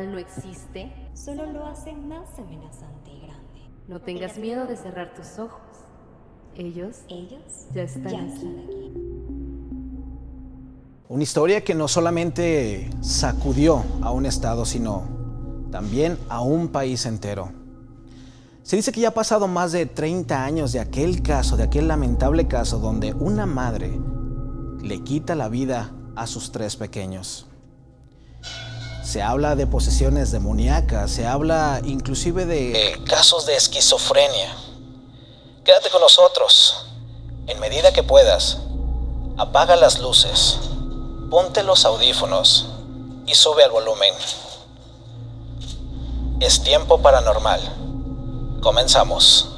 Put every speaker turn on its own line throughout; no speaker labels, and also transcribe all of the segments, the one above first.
mal no existe,
solo lo hace más amenazante y grande.
no tengas miedo de cerrar tus ojos. Ellos ya están aquí.
Una historia que no solamente sacudió a un estado, sino también a un país entero. Se dice que ya ha pasado más de 30 años de aquel caso, de aquel lamentable caso donde una madre le quita la vida a sus 3 pequeños. Se habla de posesiones demoníacas, se habla inclusive de casos de esquizofrenia. Quédate con nosotros. En medida que puedas, apaga las luces, ponte los audífonos y sube al volumen. Es tiempo paranormal. Comenzamos.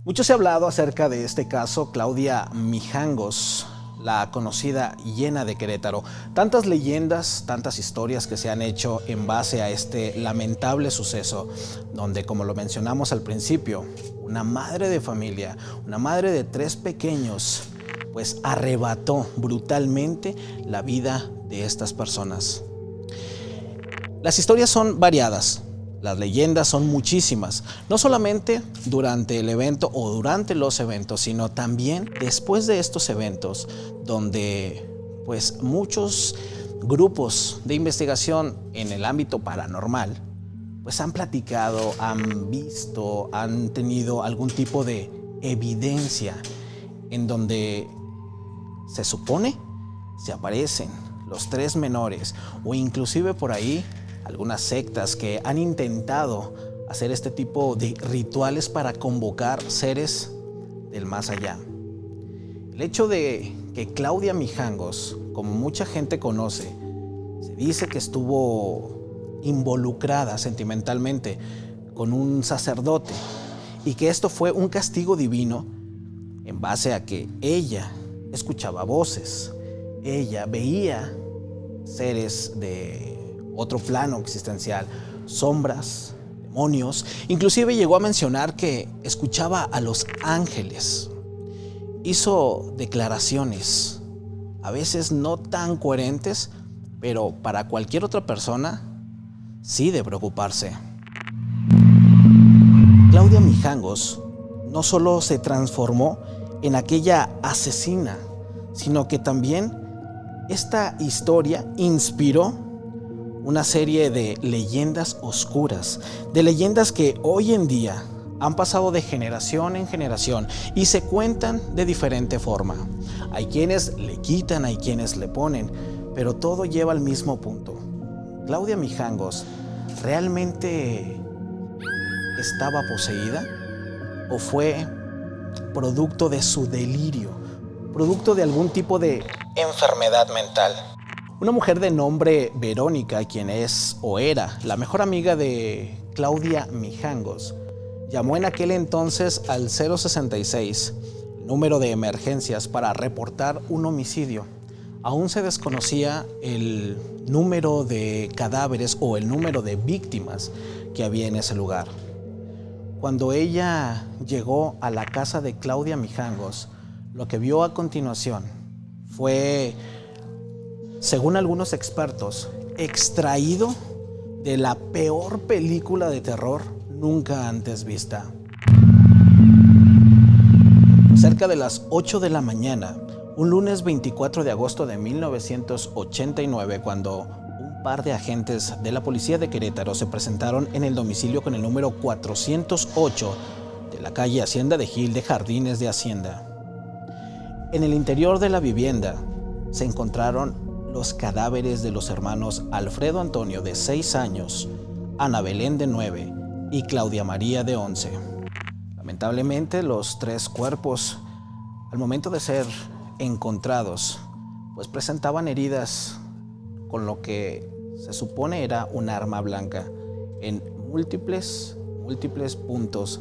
Mucho se ha hablado acerca de este caso, Claudia Mijangos, la conocida Hiena de Querétaro. Tantas leyendas, tantas historias que se han hecho en base a este lamentable suceso, donde, como lo mencionamos al principio, una madre de familia, una madre de 3 pequeños, pues arrebató brutalmente la vida de estas personas. Las historias son variadas. Las leyendas son muchísimas, no solamente durante el evento o durante los eventos, sino también después de estos eventos, donde pues muchos grupos de investigación en el ámbito paranormal pues han platicado, han visto, han tenido algún tipo de evidencia en donde se supone se aparecen los 3 menores o inclusive por ahí algunas sectas que han intentado hacer este tipo de rituales para convocar seres del más allá. El hecho de que Claudia Mijangos, como mucha gente conoce, se dice que estuvo involucrada sentimentalmente con un sacerdote y que esto fue un castigo divino en base a que ella escuchaba voces, ella veía seres de otro plano existencial, sombras, demonios. Inclusive llegó a mencionar que escuchaba a los ángeles. Hizo declaraciones, a veces no tan coherentes, pero para cualquier otra persona, sí de preocuparse. Claudia Mijangos no solo se transformó en aquella asesina, sino que también esta historia inspiró una serie de leyendas oscuras, de leyendas que hoy en día han pasado de generación en generación y se cuentan de diferente forma. Hay quienes le quitan, hay quienes le ponen, pero todo lleva al mismo punto. Claudia Mijangos, ¿realmente estaba poseída? ¿O fue producto de su delirio? ¿Producto de algún tipo de enfermedad mental? Una mujer de nombre Verónica, quien es o era la mejor amiga de Claudia Mijangos, llamó en aquel entonces al 066, número de emergencias, para reportar un homicidio. Aún se desconocía el número de cadáveres o el número de víctimas que había en ese lugar. Cuando ella llegó a la casa de Claudia Mijangos, lo que vio a continuación fue, según algunos expertos, extraído de la peor película de terror nunca antes vista. Cerca de las 8 de la mañana, un lunes 24 de agosto de 1989, cuando un par de agentes de la policía de Querétaro se presentaron en el domicilio con el número 408 de la calle Hacienda de Gil de Jardines de Hacienda. En el interior de la vivienda se encontraron los cadáveres de los hermanos Alfredo Antonio, de 6 años, Ana Belén, de 9, y Claudia María, de 11. Lamentablemente, los 3 cuerpos, al momento de ser encontrados, pues presentaban heridas con lo que se supone era un arma blanca en múltiples puntos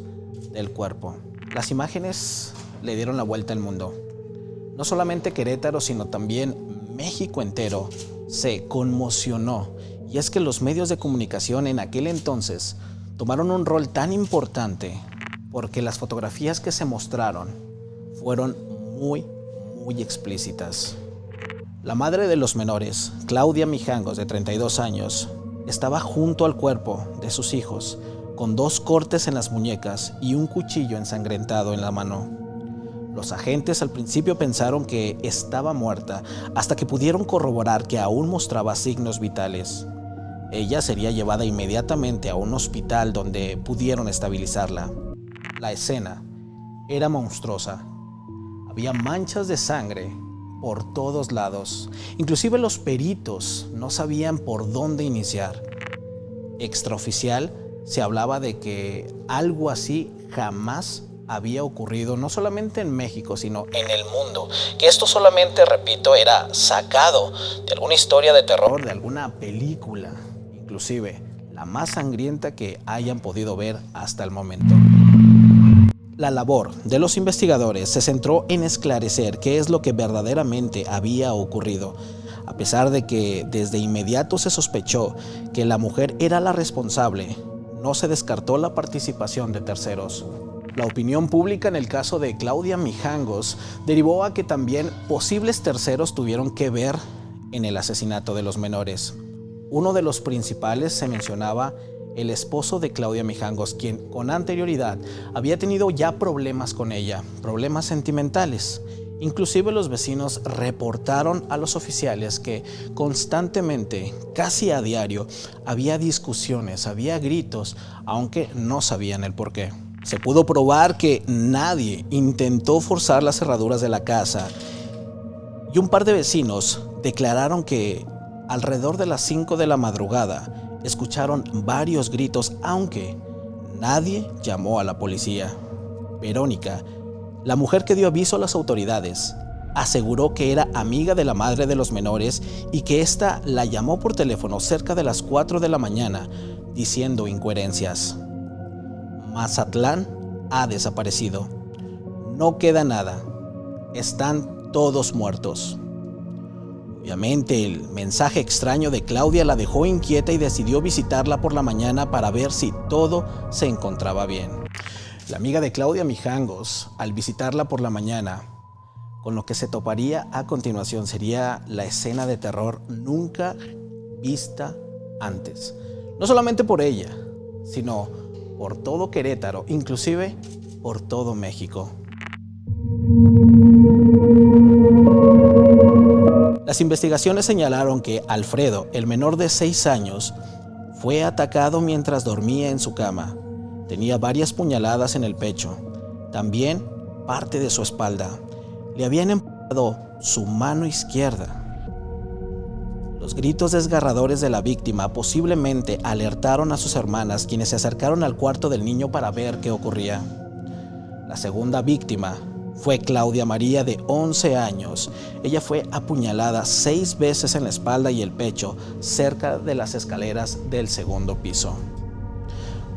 del cuerpo. Las imágenes le dieron la vuelta al mundo. No solamente Querétaro, sino también México entero se conmocionó. Y es que los medios de comunicación en aquel entonces tomaron un rol tan importante porque las fotografías que se mostraron fueron muy explícitas. La madre de los menores, Claudia Mijangos, de 32 años, estaba junto al cuerpo de sus hijos, con 2 cortes en las muñecas y un cuchillo ensangrentado en la mano. Los agentes al principio pensaron que estaba muerta, hasta que pudieron corroborar que aún mostraba signos vitales. Ella sería llevada inmediatamente a un hospital donde pudieron estabilizarla. La escena era monstruosa. Había manchas de sangre por todos lados. Inclusive los peritos no sabían por dónde iniciar. Extraoficial se hablaba de que algo así jamás había ocurrido, no solamente en México, sino en el mundo. Que esto solamente, repito, era sacado de alguna historia de terror, de alguna película, inclusive la más sangrienta que hayan podido ver hasta el momento. La labor de los investigadores se centró en esclarecer qué es lo que verdaderamente había ocurrido, a pesar de que desde inmediato se sospechó que la mujer era la responsable. No se descartó la participación de terceros. La opinión pública en el caso de Claudia Mijangos derivó a que también posibles terceros tuvieron que ver en el asesinato de los menores. Uno de los principales se mencionaba el esposo de Claudia Mijangos, quien con anterioridad había tenido ya problemas con ella, problemas sentimentales. Inclusive los vecinos reportaron a los oficiales que constantemente, casi a diario, había discusiones, había gritos, aunque no sabían el porqué. Se pudo probar que nadie intentó forzar las cerraduras de la casa y un par de vecinos declararon que alrededor de las 5 de la madrugada escucharon varios gritos, aunque nadie llamó a la policía. Verónica, la mujer que dio aviso a las autoridades, aseguró que era amiga de la madre de los menores y que ésta la llamó por teléfono cerca de las 4 de la mañana diciendo incoherencias. Mazatlán ha desaparecido. No queda nada. Están todos muertos. Obviamente, el mensaje extraño de Claudia la dejó inquieta y decidió visitarla por la mañana para ver si todo se encontraba bien. La amiga de Claudia Mijangos, al visitarla por la mañana, con lo que se toparía a continuación sería la escena de terror nunca vista antes. No solamente por ella, sino por todo Querétaro, inclusive por todo México. Las investigaciones señalaron que Alfredo, el menor de 6 años, fue atacado mientras dormía en su cama. Tenía varias puñaladas en el pecho, también parte de su espalda. Le habían empujado su mano izquierda. Los gritos desgarradores de la víctima posiblemente alertaron a sus hermanas, quienes se acercaron al cuarto del niño para ver qué ocurría. La segunda víctima fue Claudia María, de 11 años. Ella fue apuñalada 6 veces en la espalda y el pecho, cerca de las escaleras del segundo piso.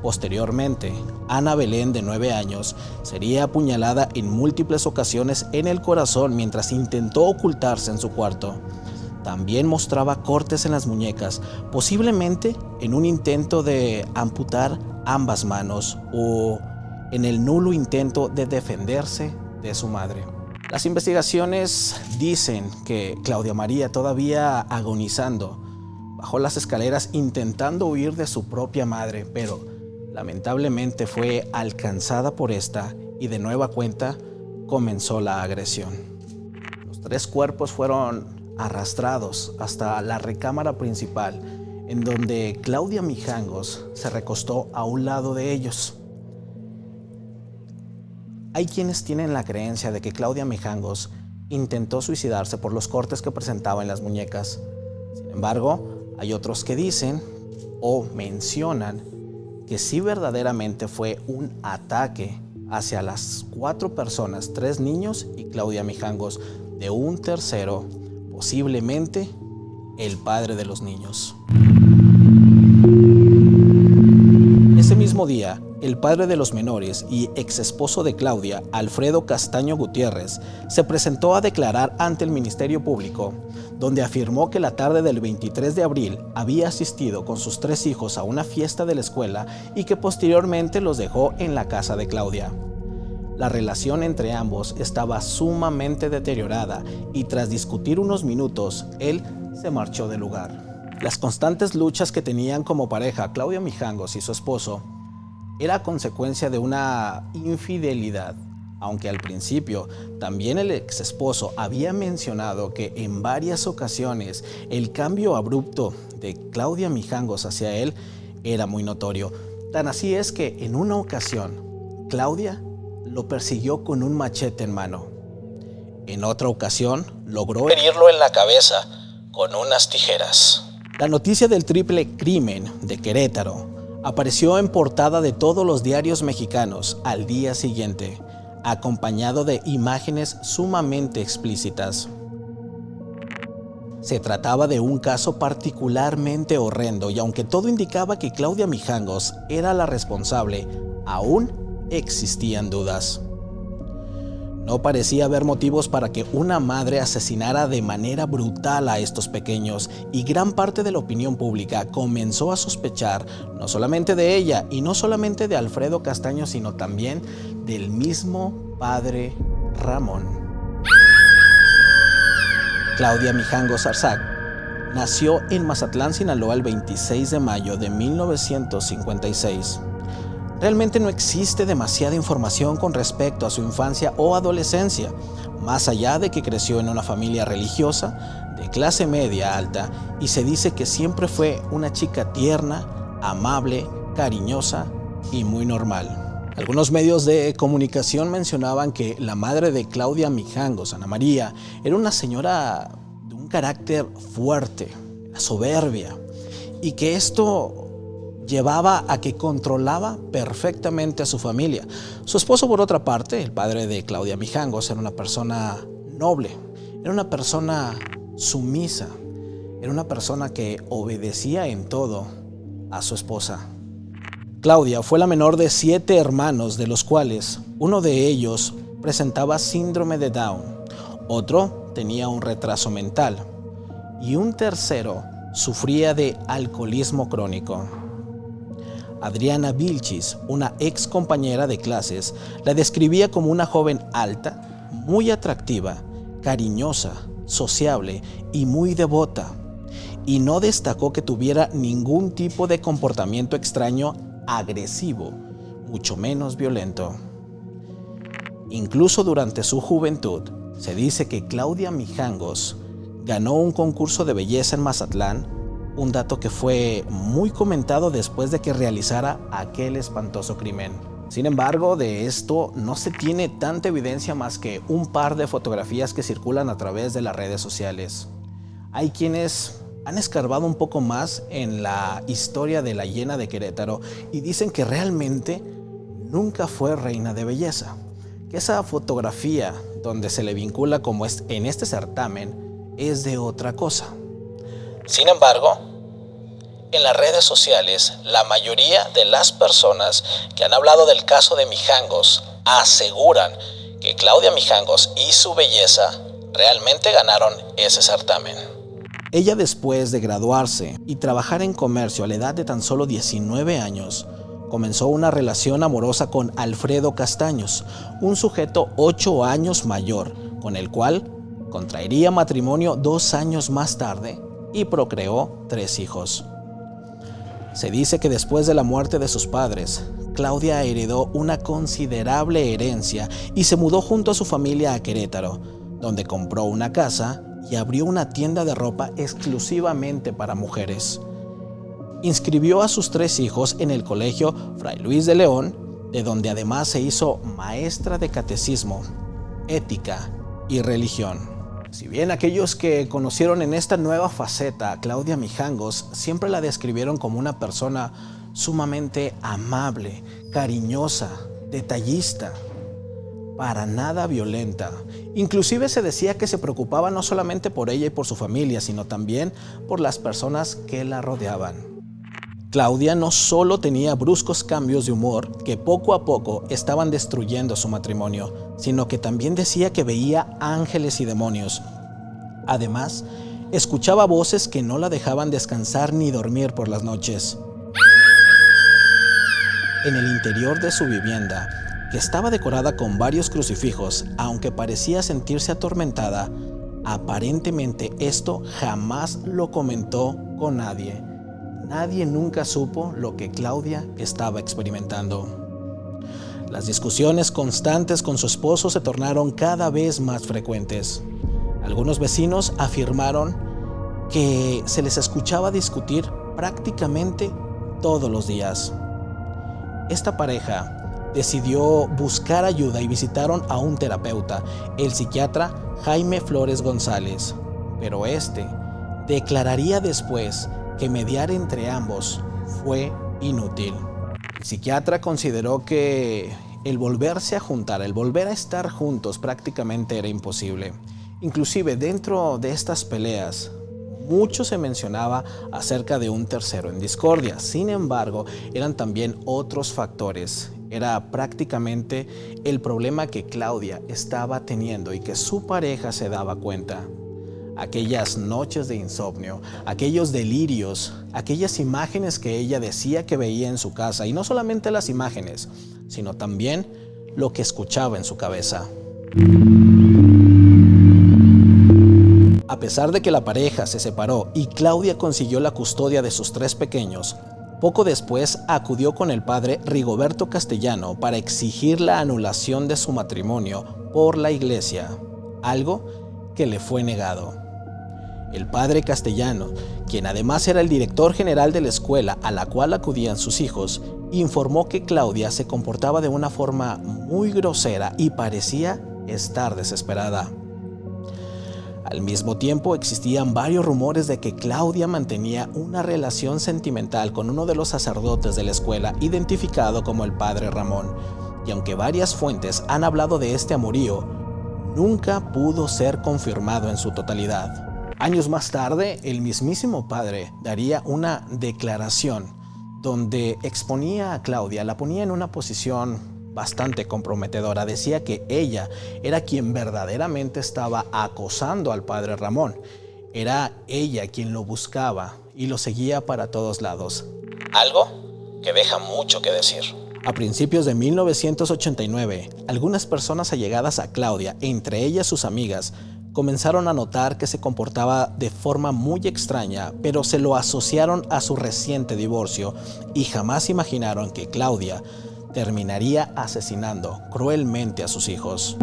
Posteriormente, Ana Belén, de 9 años, sería apuñalada en múltiples ocasiones en el corazón mientras intentó ocultarse en su cuarto. También mostraba cortes en las muñecas, posiblemente en un intento de amputar ambas manos o en el nulo intento de defenderse de su madre. Las investigaciones dicen que Claudia María, todavía agonizando, bajó las escaleras intentando huir de su propia madre, pero lamentablemente fue alcanzada por esta y de nueva cuenta comenzó la agresión. Los 3 cuerpos fueron arrastrados hasta la recámara principal, en donde Claudia Mijangos se recostó a un lado de ellos. Hay quienes tienen la creencia de que Claudia Mijangos intentó suicidarse por los cortes que presentaba en las muñecas. Sin embargo, hay otros que dicen o mencionan que sí verdaderamente fue un ataque hacia las 4 personas, 3 niños y Claudia Mijangos, de un tercero, posiblemente el padre de los niños. Ese mismo mismo día, el padre de los menores y exesposo de Claudia, Alfredo Castaño Gutiérrez, se presentó a declarar ante el Ministerio Público, donde afirmó que la tarde del 23 de abril había asistido con sus 3 hijos a una fiesta de la escuela y que posteriormente los dejó en la casa de Claudia. La relación entre ambos estaba sumamente deteriorada y tras discutir unos minutos, él se marchó del lugar. Las constantes luchas que tenían como pareja Claudia Mijangos y su esposo era consecuencia de una infidelidad, aunque al principio también el ex esposo había mencionado que en varias ocasiones el cambio abrupto de Claudia Mijangos hacia él era muy notorio. Tan así es que en una ocasión Claudia lo persiguió con un machete en mano. En otra ocasión logró herirlo en la cabeza con unas tijeras. La noticia del triple crimen de Querétaro apareció en portada de todos los diarios mexicanos al día siguiente, acompañado de imágenes sumamente explícitas. Se trataba de un caso particularmente horrendo y aunque todo indicaba que Claudia Mijangos era la responsable, aún existían dudas. No parecía haber motivos para que una madre asesinara de manera brutal a estos pequeños y gran parte de la opinión pública comenzó a sospechar no solamente de ella y no solamente de Alfredo Castaño, sino también del mismo padre Ramón. Claudia Mijangos Arzac nació en Mazatlán, Sinaloa, el 26 de mayo de 1956. Realmente no existe demasiada información con respecto a su infancia o adolescencia, más allá de que creció en una familia religiosa de clase media alta y se dice que siempre fue una chica tierna, amable, cariñosa y muy normal. Algunos medios de comunicación mencionaban que la madre de Claudia Mijangos, Ana María, era una señora de un carácter fuerte, soberbia, y que esto llevaba a que controlaba perfectamente a su familia. Su esposo, por otra parte, el padre de Claudia Mijangos, era una persona noble, era una persona sumisa, era una persona que obedecía en todo a su esposa. Claudia fue la menor de 7 hermanos, de los cuales uno de ellos presentaba síndrome de Down, otro tenía un retraso mental y un tercero sufría de alcoholismo crónico. Adriana Vilchis, una ex compañera de clases, la describía como una joven alta, muy atractiva, cariñosa, sociable y muy devota, y no destacó que tuviera ningún tipo de comportamiento extraño agresivo, mucho menos violento. Incluso durante su juventud, se dice que Claudia Mijangos ganó un concurso de belleza en Mazatlán, un dato que fue muy comentado después de que realizara aquel espantoso crimen. Sin embargo, de esto no se tiene tanta evidencia más que un par de fotografías que circulan a través de las redes sociales. Hay quienes han escarbado un poco más en la historia de la hiena de Querétaro y dicen que realmente nunca fue reina de belleza, que esa fotografía donde se le vincula como es en este certamen es de otra cosa. Sin embargo, en las redes sociales, la mayoría de las personas que han hablado del caso de Mijangos aseguran que Claudia Mijangos y su belleza realmente ganaron ese certamen. Ella, después de graduarse y trabajar en comercio a la edad de tan solo 19 años, comenzó una relación amorosa con Alfredo Castaños, un sujeto 8 años mayor, con el cual contraería matrimonio 2 años más tarde y procreó 3 hijos. Se dice que después de la muerte de sus padres, Claudia heredó una considerable herencia y se mudó junto a su familia a Querétaro, donde compró una casa y abrió una tienda de ropa exclusivamente para mujeres. Inscribió a sus 3 hijos en el colegio Fray Luis de León, de donde además se hizo maestra de catecismo, ética y religión. Si bien aquellos que conocieron en esta nueva faceta a Claudia Mijangos siempre la describieron como una persona sumamente amable, cariñosa, detallista, para nada violenta. Inclusive se decía que se preocupaba no solamente por ella y por su familia, sino también por las personas que la rodeaban. Claudia no solo tenía bruscos cambios de humor que poco a poco estaban destruyendo su matrimonio, sino que también decía que veía ángeles y demonios. Además, escuchaba voces que no la dejaban descansar ni dormir por las noches. En el interior de su vivienda, que estaba decorada con varios crucifijos, aunque parecía sentirse atormentada, aparentemente esto jamás lo comentó con nadie. Nadie nunca supo lo que Claudia estaba experimentando. Las discusiones constantes con su esposo se tornaron cada vez más frecuentes. Algunos vecinos afirmaron que se les escuchaba discutir prácticamente todos los días. Esta pareja decidió buscar ayuda y visitaron a un terapeuta, el psiquiatra Jaime Flores González, pero este declararía después que mediar entre ambos fue inútil. El psiquiatra consideró que el volverse a juntar, el volver a estar juntos prácticamente era imposible. Inclusive dentro de estas peleas, mucho se mencionaba acerca de un tercero en discordia. Sin embargo, eran también otros factores. Era prácticamente el problema que Claudia estaba teniendo y que su pareja se daba cuenta. Aquellas noches de insomnio, aquellos delirios, aquellas imágenes que ella decía que veía en su casa, y no solamente las imágenes, sino también lo que escuchaba en su cabeza. A pesar de que la pareja se separó y Claudia consiguió la custodia de sus 3 pequeños, poco después acudió con el padre Rigoberto Castellano para exigir la anulación de su matrimonio por la iglesia, algo que le fue negado. El padre Castellano, quien además era el director general de la escuela a la cual acudían sus hijos, informó que Claudia se comportaba de una forma muy grosera y parecía estar desesperada. Al mismo tiempo, existían varios rumores de que Claudia mantenía una relación sentimental con uno de los sacerdotes de la escuela, identificado como el padre Ramón, y aunque varias fuentes han hablado de este amorío, nunca pudo ser confirmado en su totalidad. Años más tarde, el mismísimo padre daría una declaración donde exponía a Claudia, la ponía en una posición bastante comprometedora. Decía que ella era quien verdaderamente estaba acosando al padre Ramón. Era ella quien lo buscaba y lo seguía para todos lados. Algo que deja mucho que decir. A principios de 1989, algunas personas allegadas a Claudia, entre ellas sus amigas, comenzaron a notar que se comportaba de forma muy extraña, pero se lo asociaron a su reciente divorcio y jamás imaginaron que Claudia terminaría asesinando cruelmente a sus hijos.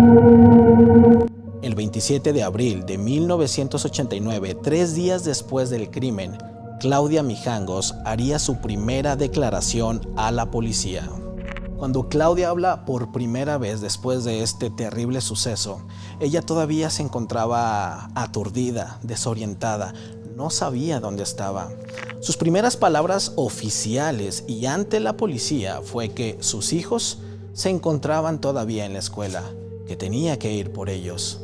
El 27 de abril de 1989, 3 días después del crimen, Claudia Mijangos haría su primera declaración a la policía. Cuando Claudia habla por primera vez después de este terrible suceso, ella todavía se encontraba aturdida, desorientada, no sabía dónde estaba. Sus primeras palabras oficiales y ante la policía fue que sus hijos se encontraban todavía en la escuela, que tenía que ir por ellos.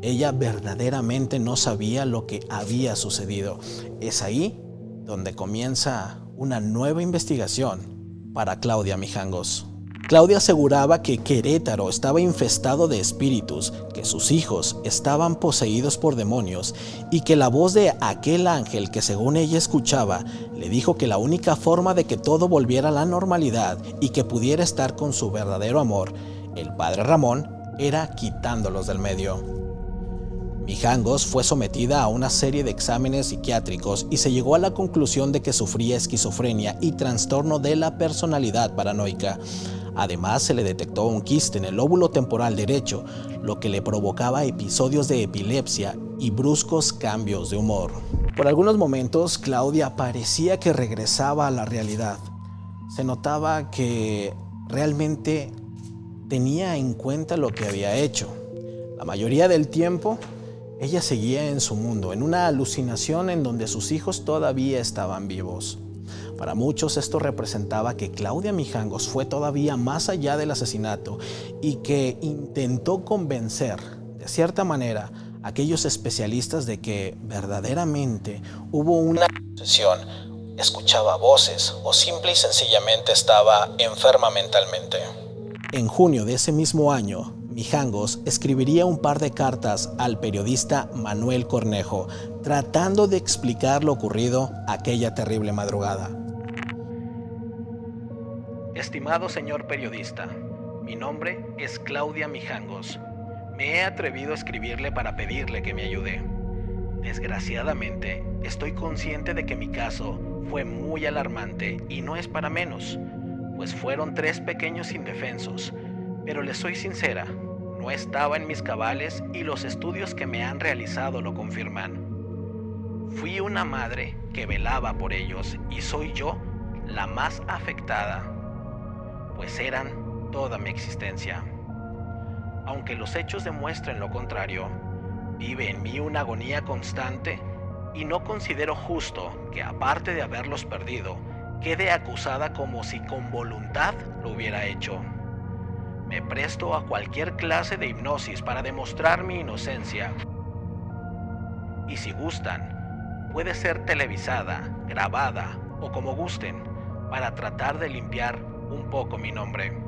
Ella verdaderamente no sabía lo que había sucedido. Es ahí donde comienza una nueva investigación para Claudia Mijangos. Claudia aseguraba que Querétaro estaba infestado de espíritus, que sus hijos estaban poseídos por demonios y que la voz de aquel ángel que según ella escuchaba le dijo que la única forma de que todo volviera a la normalidad y que pudiera estar con su verdadero amor, el padre Ramón, era quitándolos del medio. Mijangos fue sometida a una serie de exámenes psiquiátricos y se llegó a la conclusión de que sufría esquizofrenia y trastorno de la personalidad paranoica. Además, se le detectó un quiste en el lóbulo temporal derecho, lo que le provocaba episodios de epilepsia y bruscos cambios de humor. Por algunos momentos, Claudia parecía que regresaba a la realidad. Se notaba que realmente tenía en cuenta lo que había hecho. La mayoría del tiempo, ella seguía en su mundo, en una alucinación en donde sus hijos todavía estaban vivos. Para muchos esto representaba que Claudia Mijangos fue todavía más allá del asesinato y que intentó convencer, de cierta manera, a aquellos especialistas de que verdaderamente hubo una posesión, escuchaba voces o simple y sencillamente estaba enferma mentalmente. En junio de ese mismo año, Mijangos escribiría un par de cartas al periodista Manuel Cornejo, tratando de explicar lo ocurrido aquella terrible madrugada. Estimado señor periodista, mi nombre es Claudia Mijangos. Me he atrevido a escribirle para pedirle que me ayude. Desgraciadamente, estoy consciente de que mi caso fue muy alarmante y no es para menos, pues fueron 3 pequeños indefensos, pero les soy sincera, no estaba en mis cabales y los estudios que me han realizado lo confirman. Fui una madre que velaba por ellos y soy yo la más afectada, pues eran toda mi existencia. Aunque los hechos demuestren lo contrario, vive en mí una agonía constante y no considero justo que, aparte de haberlos perdido, quede acusada como si con voluntad lo hubiera hecho. Me presto a cualquier clase de hipnosis para demostrar mi inocencia. Y si gustan, puede ser televisada, grabada o como gusten, para tratar de limpiar un poco mi nombre.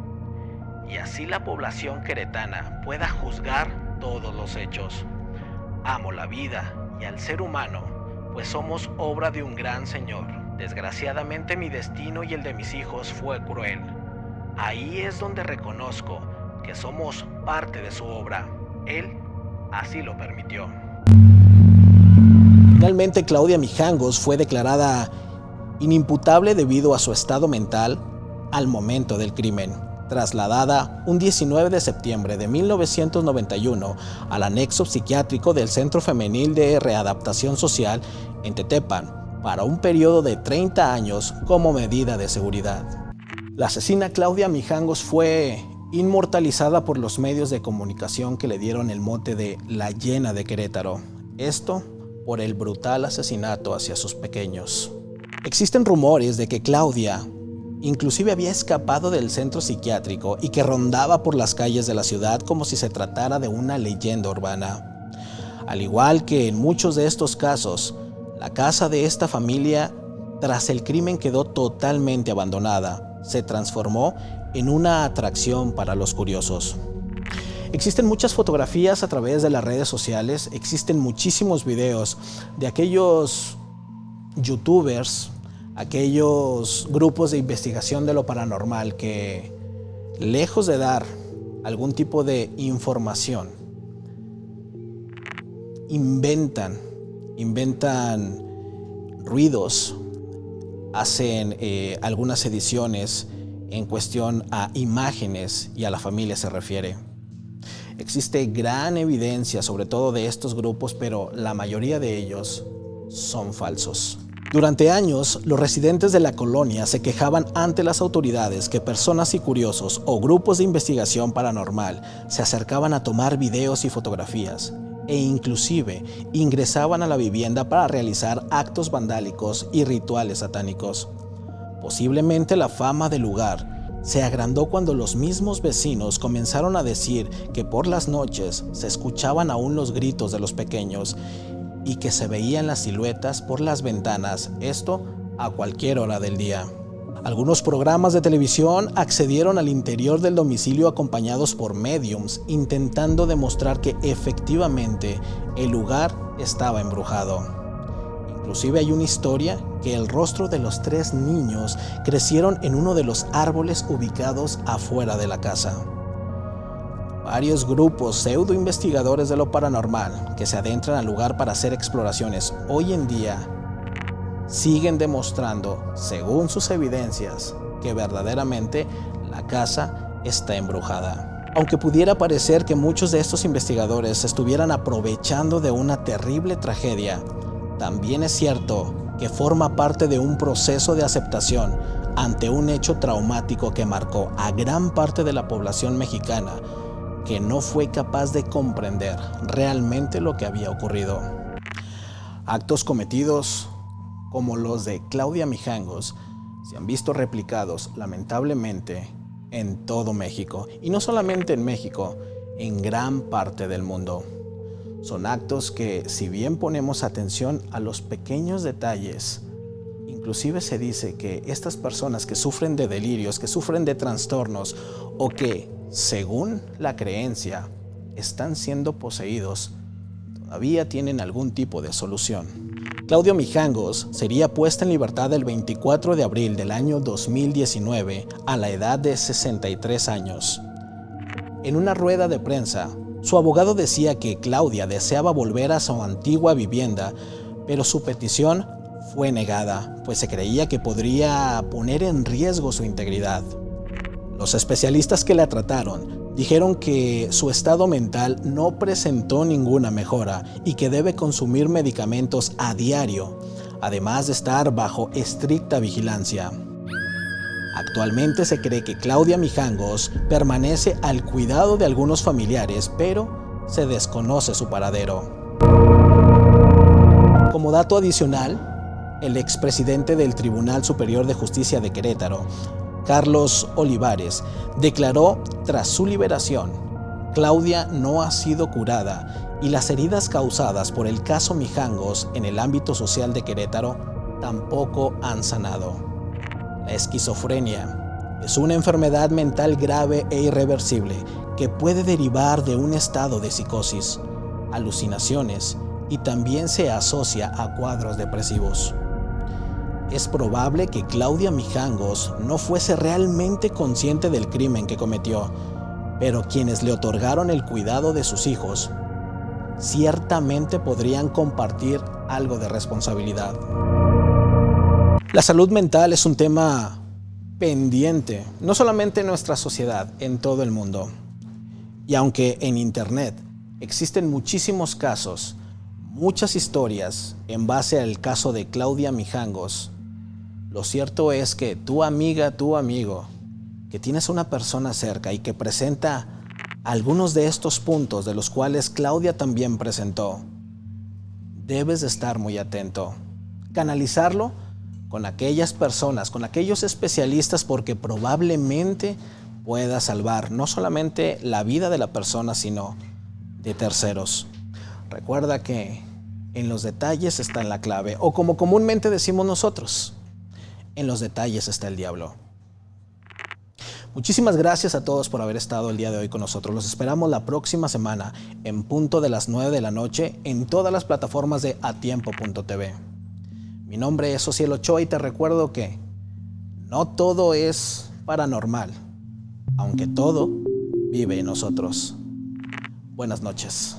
Y así la población queretana pueda juzgar todos los hechos. Amo la vida y al ser humano, pues somos obra de un gran Señor. Desgraciadamente mi destino y el de mis hijos fue cruel. Ahí es donde reconozco que somos parte de su obra. Él así lo permitió. Finalmente, Claudia Mijangos fue declarada inimputable debido a su estado mental al momento del crimen, trasladada un 19 de septiembre de 1991 al anexo psiquiátrico del Centro Femenil de Readaptación Social en Tetepan para un periodo de 30 años como medida de seguridad. La asesina Claudia Mijangos fue inmortalizada por los medios de comunicación que le dieron el mote de la Llena de Querétaro. Esto por el brutal asesinato hacia sus pequeños. Existen rumores de que Claudia inclusive había escapado del centro psiquiátrico y que rondaba por las calles de la ciudad como si se tratara de una leyenda urbana. Al igual que en muchos de estos casos, la casa de esta familia, tras el crimen, quedó totalmente abandonada. Se transformó en una atracción para los curiosos. Existen muchas fotografías a través de las redes sociales, existen muchísimos videos de aquellos youtubers, aquellos grupos de investigación de lo paranormal que, lejos de dar algún tipo de información, inventan ruidos, hacen algunas ediciones en cuestión a imágenes y a la familia se refiere. Existe gran evidencia sobre todo de estos grupos, pero la mayoría de ellos son falsos. Durante años, los residentes de la colonia se quejaban ante las autoridades que personas y curiosos o grupos de investigación paranormal se acercaban a tomar videos y fotografías e inclusive ingresaban a la vivienda para realizar actos vandálicos y rituales satánicos. Posiblemente la fama del lugar se agrandó cuando los mismos vecinos comenzaron a decir que por las noches se escuchaban aún los gritos de los pequeños y que se veían las siluetas por las ventanas, esto a cualquier hora del día. Algunos programas de televisión accedieron al interior del domicilio acompañados por médiums, intentando demostrar que efectivamente el lugar estaba embrujado. Inclusive hay una historia que el rostro de los 3 niños crecieron en uno de los árboles ubicados afuera de la casa. Varios grupos pseudo investigadores de lo paranormal que se adentran al lugar para hacer exploraciones hoy en día siguen demostrando, según sus evidencias, que verdaderamente la casa está embrujada. Aunque pudiera parecer que muchos de estos investigadores se estuvieran aprovechando de una terrible tragedia, también es cierto que forma parte de un proceso de aceptación ante un hecho traumático que marcó a gran parte de la población mexicana que no fue capaz de comprender realmente lo que había ocurrido. Actos cometidos como los de Claudia Mijangos se han visto replicados lamentablemente en todo México, y no solamente en México, en gran parte del mundo. Son actos que, si bien ponemos atención a los pequeños detalles, Inclusive se dice que estas personas que sufren de delirios, que sufren de trastornos o que, según la creencia, están siendo poseídos, todavía tienen algún tipo de solución. Claudia Mijangos sería puesta en libertad el 24 de abril del año 2019 a la edad de 63 años. En una rueda de prensa, su abogado decía que Claudia deseaba volver a su antigua vivienda, pero su petición fue negada, pues se creía que podría poner en riesgo su integridad. Los especialistas que la trataron dijeron que su estado mental no presentó ninguna mejora y que debe consumir medicamentos a diario, además de estar bajo estricta vigilancia. Actualmente se cree que Claudia Mijangos permanece al cuidado de algunos familiares, pero se desconoce su paradero. Como dato adicional, el expresidente del Tribunal Superior de Justicia de Querétaro, Carlos Olivares, declaró tras su liberación: Claudia no ha sido curada y las heridas causadas por el caso Mijangos en el ámbito social de Querétaro tampoco han sanado. La esquizofrenia es una enfermedad mental grave e irreversible que puede derivar de un estado de psicosis, alucinaciones y también se asocia a cuadros depresivos. Es probable que Claudia Mijangos no fuese realmente consciente del crimen que cometió, pero quienes le otorgaron el cuidado de sus hijos ciertamente podrían compartir algo de responsabilidad. La salud mental es un tema pendiente, no solamente en nuestra sociedad, en todo el mundo. Y aunque en Internet existen muchísimos casos, muchas historias en base al caso de Claudia Mijangos, lo cierto es que tu amiga, tu amigo, que tienes una persona cerca y que presenta algunos de estos puntos de los cuales Claudia también presentó, debes de estar muy atento. Canalizarlo con aquellas personas, con aquellos especialistas, porque probablemente pueda salvar no solamente la vida de la persona, sino de terceros. Recuerda que en los detalles está la clave, o como comúnmente decimos nosotros, en los detalles está el diablo. Muchísimas gracias a todos por haber estado el día de hoy con nosotros. Los esperamos la próxima semana en punto de las 9 de la noche en todas las plataformas de atiempo.tv. Mi nombre es Ociel Ochoa y te recuerdo que no todo es paranormal, aunque todo vive en nosotros. Buenas noches.